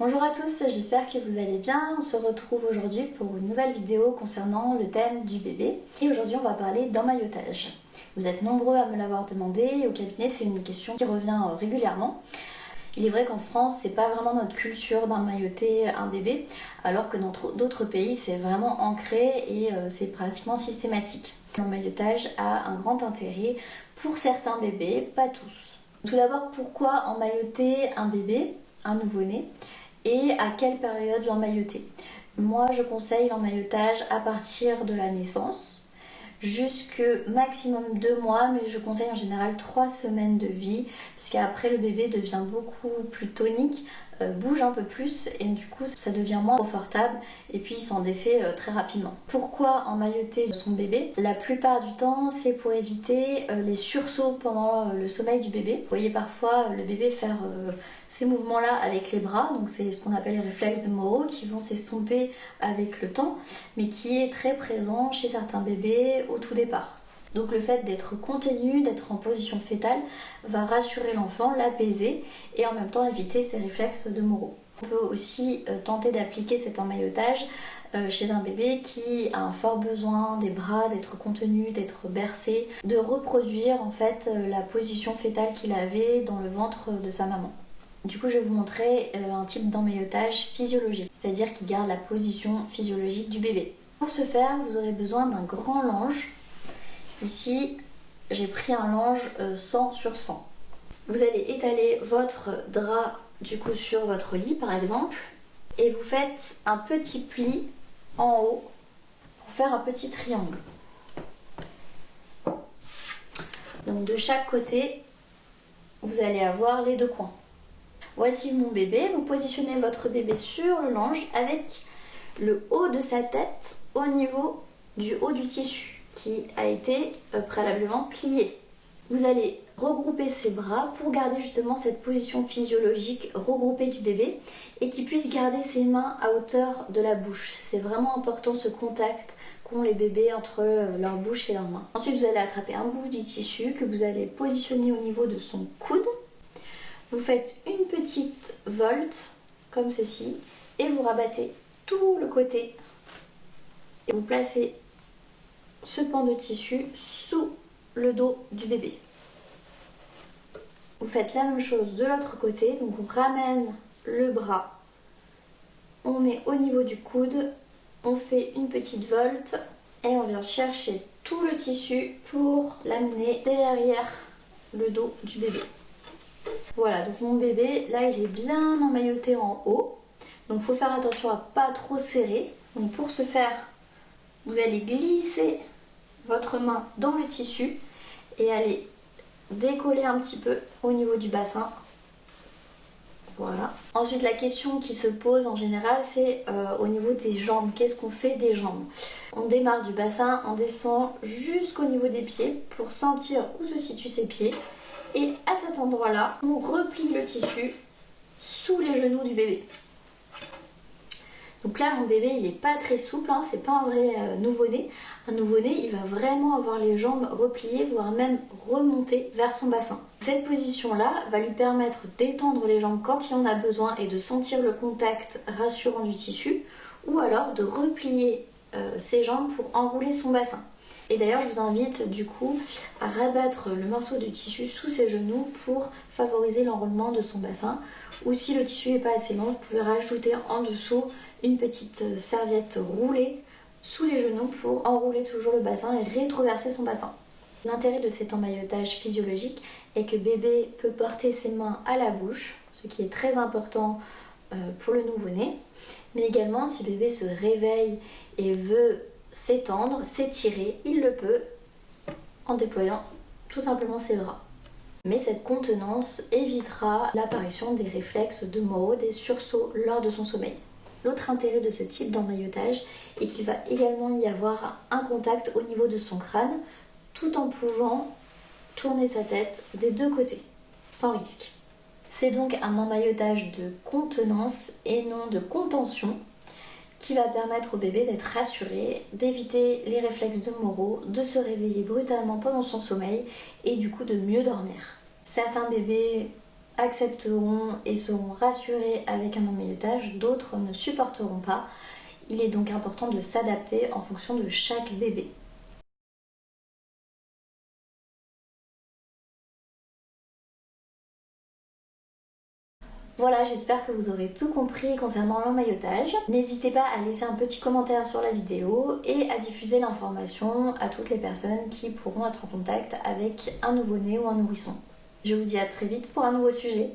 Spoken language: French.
Bonjour à tous, j'espère que vous allez bien. On se retrouve aujourd'hui pour une nouvelle vidéo concernant le thème du bébé. Et aujourd'hui on va parler d'emmaillotage. Vous êtes nombreux à me l'avoir demandé et au cabinet c'est une question qui revient régulièrement. Il est vrai qu'en France c'est pas vraiment notre culture d'emmailloter un bébé, alors que dans d'autres pays c'est vraiment ancré et c'est pratiquement systématique. L'emmaillotage a un grand intérêt pour certains bébés, pas tous. Tout d'abord, pourquoi emmailloter un bébé, un nouveau-né, et à quelle période l'emmailloter? Moi je conseille l'emmaillotage à partir de la naissance jusque maximum 2 mois, mais je conseille en général 3 semaines de vie, parce qu'après le bébé devient beaucoup plus tonique, bouge un peu plus et du coup ça devient moins confortable et puis il s'en défait très rapidement. Pourquoi emmailloter son bébé? La plupart du temps c'est pour éviter les sursauts pendant le sommeil du bébé. Vous voyez parfois le bébé faire ces mouvements là avec les bras, donc c'est ce qu'on appelle les réflexes de Moro qui vont s'estomper avec le temps, mais qui est très présent chez certains bébés au tout départ. Donc le fait d'être contenu, d'être en position fétale va rassurer l'enfant, l'apaiser et en même temps éviter ces réflexes de Moro. On peut aussi tenter d'appliquer cet emmaillotage chez un bébé qui a un fort besoin des bras, d'être contenu, d'être bercé, de reproduire en fait la position fétale qu'il avait dans le ventre de sa maman. Du coup je vais vous montrer un type d'emmaillotage physiologique, c'est-à-dire qui garde la position physiologique du bébé. Pour ce faire, vous aurez besoin d'un grand lange. Ici, j'ai pris un lange 100 sur 100. Vous allez étaler votre drap du coup sur votre lit par exemple et vous faites un petit pli en haut pour faire un petit triangle. Donc de chaque côté, vous allez avoir les deux coins. Voici mon bébé. Vous positionnez votre bébé sur le lange avec le haut de sa tête au niveau du haut du tissu qui a été préalablement plié. Vous allez regrouper ses bras pour garder justement cette position physiologique regroupée du bébé et qu'il puisse garder ses mains à hauteur de la bouche. C'est vraiment important ce contact qu'ont les bébés entre leur bouche et leurs mains. Ensuite vous allez attraper un bout du tissu que vous allez positionner au niveau de son coude. Vous faites une petite volte comme ceci et vous rabattez tout le côté et vous placez ce pan de tissu sous le dos du bébé. Vous faites la même chose de l'autre côté, donc on ramène le bras, on met au niveau du coude, on fait une petite volte et on vient chercher tout le tissu pour l'amener derrière le dos du bébé. Voilà, donc mon bébé, là il est bien emmailloté en haut, donc il faut faire attention à pas trop serrer. Donc pour ce faire, vous allez glisser votre main dans le tissu et aller décoller un petit peu au niveau du bassin. Voilà. Ensuite la question qui se pose en général c'est au niveau des jambes. Qu'est-ce qu'on fait des jambes? On démarre du bassin, on descend jusqu'au niveau des pieds pour sentir où se situent ses pieds et à cet endroit là on replie le tissu sous les genoux du bébé. Donc là mon bébé il n'est pas très souple, hein, c'est pas un vrai nouveau-né. Un nouveau-né il va vraiment avoir les jambes repliées, voire même remonter vers son bassin. Cette position là va lui permettre d'étendre les jambes quand il en a besoin et de sentir le contact rassurant du tissu, ou alors de replier ses jambes pour enrouler son bassin. Et d'ailleurs je vous invite du coup à rabattre le morceau de tissu sous ses genoux pour favoriser l'enroulement de son bassin. Ou si le tissu n'est pas assez long, vous pouvez rajouter en dessous une petite serviette roulée sous les genoux pour enrouler toujours le bassin et rétroverser son bassin. L'intérêt de cet emmaillotage physiologique est que bébé peut porter ses mains à la bouche, ce qui est très important pour le nouveau-né. Mais également si bébé se réveille et veut s'étendre, s'étirer, il le peut en déployant tout simplement ses bras. Mais cette contenance évitera l'apparition des réflexes de Moro, des sursauts lors de son sommeil. L'autre intérêt de ce type d'emmaillotage est qu'il va également y avoir un contact au niveau de son crâne, tout en pouvant tourner sa tête des deux côtés, sans risque. C'est donc un emmaillotage de contenance et non de contention qui va permettre au bébé d'être rassuré, d'éviter les réflexes de Moro, de se réveiller brutalement pendant son sommeil et du coup de mieux dormir. Certains bébés accepteront et seront rassurés avec un emmaillotage, d'autres ne supporteront pas. Il est donc important de s'adapter en fonction de chaque bébé. Voilà, j'espère que vous aurez tout compris concernant l'emmaillotage. N'hésitez pas à laisser un petit commentaire sur la vidéo et à diffuser l'information à toutes les personnes qui pourront être en contact avec un nouveau-né ou un nourrisson. Je vous dis à très vite pour un nouveau sujet.